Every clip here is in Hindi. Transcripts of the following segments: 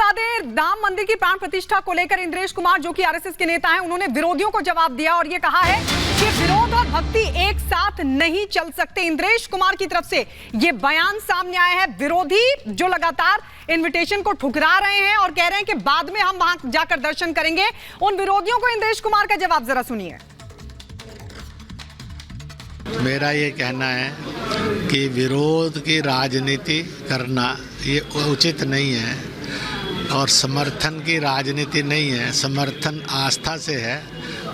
बता दें, राम मंदिर की प्राण प्रतिष्ठा को लेकर इंद्रेश कुमार, जो कि आरएसएस के नेता हैं, उन्होंने विरोधियों को जवाब दिया और ये कहा है कि विरोध और भक्ति एक साथ नहीं चल सकते। इंद्रेश कुमार की तरफ से ये बयान सामने आया है। विरोधी जो लगातार इन्विटेशन को ठुकरा रहे हैं और कह रहे हैं कि बाद में हम वहां जाकर दर्शन करेंगे, उन विरोधियों को इंद्रेश कुमार का जवाब जरा सुनिए। मेरा ये कहना है कि विरोध की राजनीति करना ये उचित नहीं है और समर्थन की राजनीति नहीं है। समर्थन आस्था से है,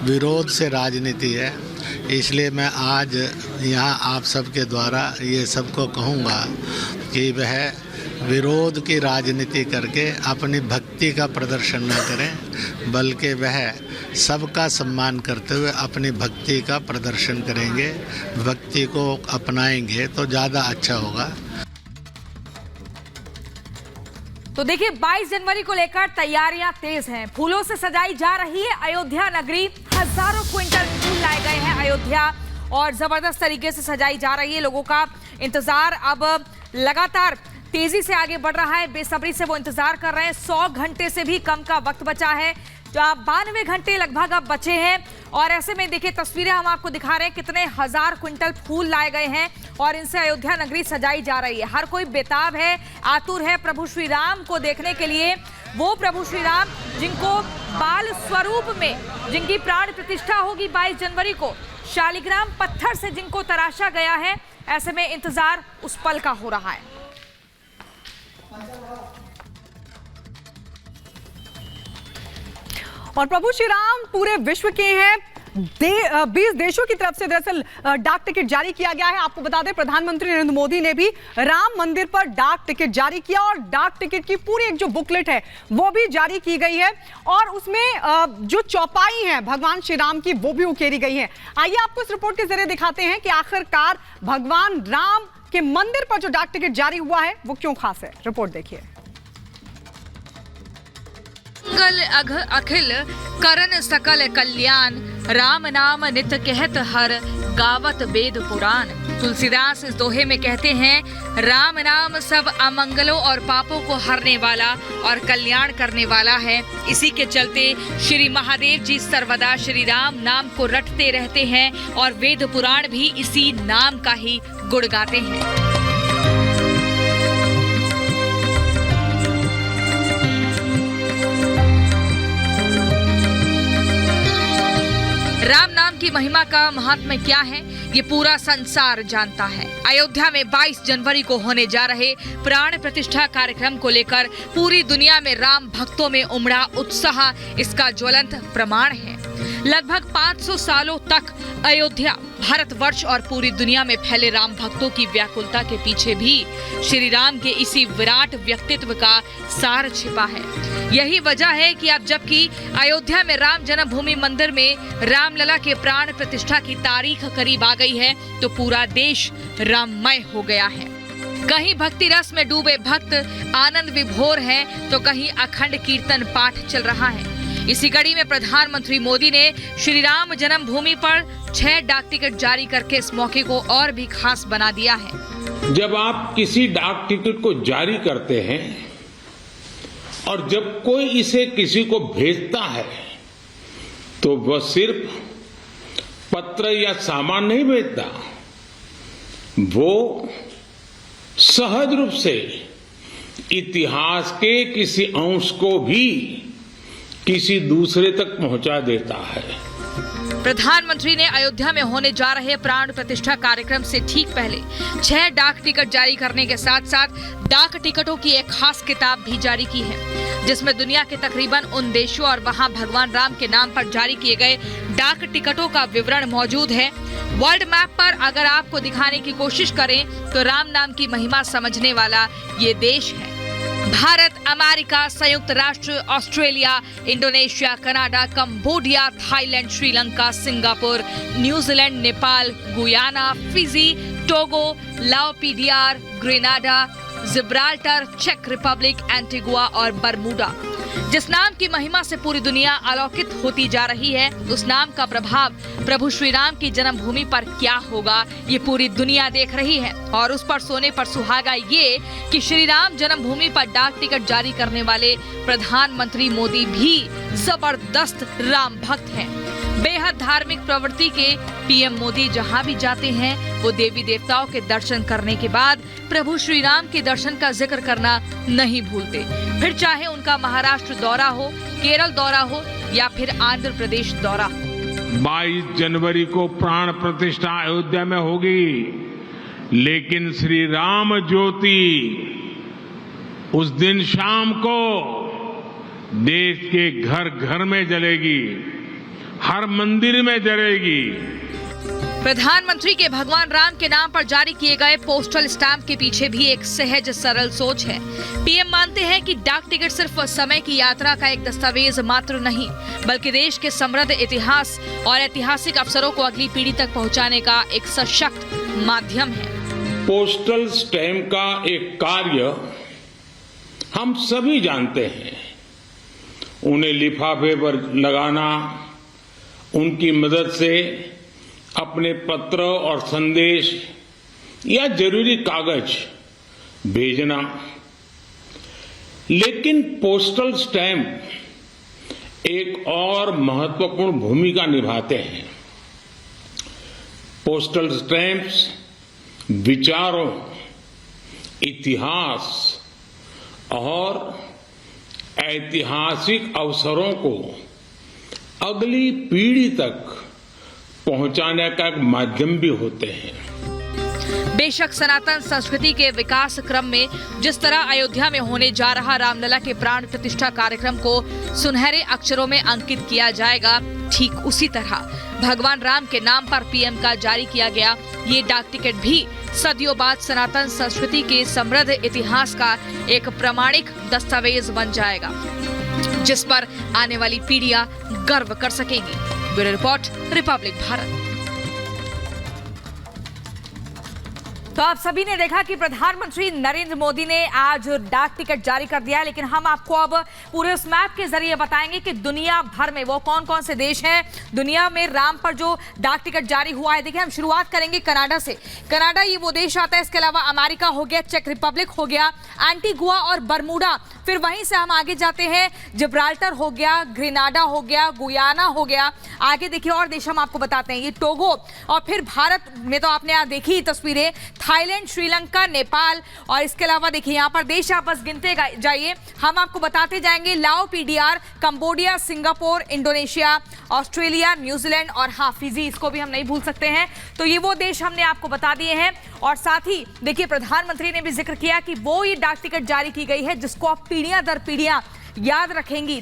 विरोध से राजनीति है। इसलिए मैं आज यहाँ आप सबके द्वारा ये सबको कहूँगा कि वह विरोध की राजनीति करके अपनी भक्ति का प्रदर्शन न करें, बल्कि वह सबका सम्मान करते हुए अपनी भक्ति का प्रदर्शन करेंगे, भक्ति को अपनाएंगे तो ज़्यादा अच्छा होगा। तो देखिए, 22 जनवरी को लेकर तैयारियां तेज हैं। फूलों से सजाई जा रही है अयोध्या नगरी। हजारों क्विंटल फूल लाए गए हैं अयोध्या और जबरदस्त तरीके से सजाई जा रही है। लोगों का इंतजार अब लगातार तेजी से आगे बढ़ रहा है। बेसब्री से वो इंतजार कर रहे हैं। 100 घंटे से भी कम का वक्त बचा है, तो 92 घंटे लगभग अब बचे हैं। और ऐसे में देखिए, तस्वीरें हम आपको दिखा रहे हैं, कितने हजार क्विंटल फूल लाए गए हैं और इनसे अयोध्या नगरी सजाई जा रही है। हर कोई बेताब है, आतुर है प्रभु श्री राम को देखने के लिए। वो प्रभु श्री राम जिनको बाल स्वरूप में, जिनकी प्राण प्रतिष्ठा होगी 22 जनवरी को, शालिग्राम पत्थर से जिनको तराशा गया है। ऐसे में इंतजार उस पल का हो रहा है। और प्रभु श्री राम पूरे विश्व के हैं। 20 देशों की तरफ से दरअसल डाक टिकट जारी किया गया है। आपको बता दें, प्रधानमंत्री नरेंद्र मोदी ने भी राम मंदिर पर डाक टिकट जारी किया और डाक टिकट की पूरी एक जो बुकलेट है वो भी जारी की गई है और उसमें जो चौपाई है भगवान श्री राम की वो भी उकेरी गई है। आइए आपको इस रिपोर्ट के जरिए दिखाते हैं कि आखिरकार भगवान राम के मंदिर पर जो डाक टिकट जारी हुआ है वो क्यों खास है। रिपोर्ट देखिए। मंगल अखिल करन सकल कल्याण, राम नाम नित कहत हर, गावत वेद पुराण। तुलसीदास इस दोहे में कहते हैं, राम नाम सब अमंगलों और पापों को हरने वाला और कल्याण करने वाला है। इसी के चलते श्री महादेव जी सर्वदा श्री राम नाम को रटते रहते हैं और वेद पुराण भी इसी नाम का ही गुण गाते हैं। राम नाम की महिमा का महात्म्य क्या है, ये पूरा संसार जानता है। अयोध्या में 22 जनवरी को होने जा रहे प्राण प्रतिष्ठा कार्यक्रम को लेकर पूरी दुनिया में राम भक्तों में उमड़ा उत्साह इसका ज्वलंत प्रमाण है। लगभग 500 सालों तक अयोध्या, भारतवर्ष और पूरी दुनिया में फैले राम भक्तों की व्याकुलता के पीछे भी श्री राम के इसी विराट व्यक्तित्व का सार छिपा है। यही वजह है कि अब जबकि अयोध्या में राम जन्मभूमि मंदिर में रामलला के प्राण प्रतिष्ठा की तारीख करीब आ गई है, तो पूरा देश राममय हो गया है। कहीं भक्ति रस में डूबे भक्त आनंद विभोर हैं, तो कहीं अखंड कीर्तन पाठ चल रहा है। इसी कड़ी में प्रधानमंत्री मोदी ने श्री राम जन्मभूमि पर 6 डाक टिकट जारी करके इस मौके को और भी खास बना दिया है। जब आप किसी डाक टिकट को जारी करते हैं और जब कोई इसे किसी को भेजता है, तो वह सिर्फ पत्र या सामान नहीं भेजता, वो सहज रूप से इतिहास के किसी अंश को भी किसी दूसरे तक पहुंचा देता है। प्रधानमंत्री ने अयोध्या में होने जा रहे प्राण प्रतिष्ठा कार्यक्रम से ठीक पहले 6 डाक टिकट जारी करने के साथ साथ डाक टिकटों की एक खास किताब भी जारी की है, जिसमें दुनिया के तकरीबन उन देशों और वहां भगवान राम के नाम पर जारी किए गए डाक टिकटों का विवरण मौजूद है। वर्ल्ड मैप पर अगर आपको दिखाने की कोशिश करें तो राम नाम की महिमा समझने वाला ये देश है। भारत, अमेरिका, संयुक्त राष्ट्र, Australia, Indonesia, Canada, Cambodia, Thailand, Sri Lanka, Singapore, New Zealand, Nepal, Guyana, Fiji, Togo, Lao PDR, Grenada, Gibraltar, चेक रिपब्लिक, एंटीगुआ और बरमूडा। जिस नाम की महिमा से पूरी दुनिया अलौकित होती जा रही है, उस नाम का प्रभाव प्रभु श्री राम की जन्मभूमि पर क्या होगा, ये पूरी दुनिया देख रही है। और उस पर सोने पर सुहागा ये कि श्री राम जन्मभूमि पर डाक टिकट जारी करने वाले प्रधानमंत्री मोदी भी जबरदस्त राम भक्त हैं। बेहद धार्मिक प्रवृत्ति के पीएम मोदी जहां भी जाते हैं, वो देवी देवताओं के दर्शन करने के बाद प्रभु श्री राम के दर्शन का जिक्र करना नहीं भूलते। फिर चाहे उनका महाराष्ट्र दौरा हो, केरल दौरा हो या फिर आंध्र प्रदेश दौरा। 22 जनवरी को प्राण प्रतिष्ठा अयोध्या में होगी, लेकिन श्री राम ज्योति उस दिन शाम को देश के घर घर में जलेगी, हर मंदिर में जलेगी। प्रधानमंत्री के भगवान राम के नाम पर जारी किए गए पोस्टल स्टैंप के पीछे भी एक सहज सरल सोच है। पीएम मानते हैं कि डाक टिकट सिर्फ समय की यात्रा का एक दस्तावेज मात्र नहीं, बल्कि देश के समृद्ध इतिहास और ऐतिहासिक अवसरों को अगली पीढ़ी तक पहुंचाने का एक सशक्त माध्यम है। पोस्टल स्टैंप का एक कार्य हम सभी जानते हैं। उन्हें लिफाफे पर लगाना, उनकी मदद से अपने पत्र और संदेश या जरूरी कागज भेजना। लेकिन पोस्टल स्टैंप एक और महत्वपूर्ण भूमिका निभाते हैं। पोस्टल स्टैंप्स विचारों, इतिहास और ऐतिहासिक अवसरों को अगली पीढ़ी तक पहुंचाने का एक माध्यम भी होते हैं। बेशक सनातन संस्कृति के विकास क्रम में जिस तरह अयोध्या में होने जा रहा रामलला के प्राण प्रतिष्ठा कार्यक्रम को सुनहरे अक्षरों में अंकित किया जाएगा, ठीक उसी तरह भगवान राम के नाम पर पीएम का जारी किया गया ये डाक टिकट भी सदियों बाद सनातन संस्कृति के समृद्ध इतिहास का एक प्रामाणिक दस्तावेज बन जाएगा, जिस पर आने वाली पीढ़ियां गर्व कर सकेंगी। Bureau report, Republic Bharat. तो आप सभी ने देखा कि प्रधानमंत्री नरेंद्र मोदी ने आज डाक टिकट जारी कर दिया है, लेकिन हम आपको अब पूरे उस मैप के जरिए बताएंगे कि दुनिया भर में वो कौन कौन से देश हैं दुनिया में राम पर जो डाक टिकट जारी हुआ है। देखिए, हम शुरुआत करेंगे कनाडा से। कनाडा ये वो देश आता है, इसके अलावा अमेरिका हो गया, चेक रिपब्लिक हो गया, एंटीगुआ और बरमूडा। फिर वहीं से हम आगे जाते हैं, जिब्राल्टर हो गया, ग्रेनाडा हो गया, गुयाना हो गया। आगे देखिए और देश हम आपको बताते हैं, ये टोगो। और फिर भारत में तो आपने यहाँ देखी तस्वीरें, थाईलैंड, श्रीलंका, नेपाल। और इसके अलावा देखिए यहाँ पर देश आप बस गिनते जाइए, हम आपको बताते जाएंगे। लाओ, PDR, Cambodia, Singapore, Indonesia, Australia, New Zealand और हाँ फिजी, इसको भी हम नहीं भूल सकते हैं। तो ये वो देश हमने आपको बता दिए हैं। और साथ ही देखिए, प्रधानमंत्री ने भी जिक्र किया कि वो ये डाक टिकट जारी की गई है जिसको आप पीढ़ियां दर पीढ़ियां याद रखेंगी।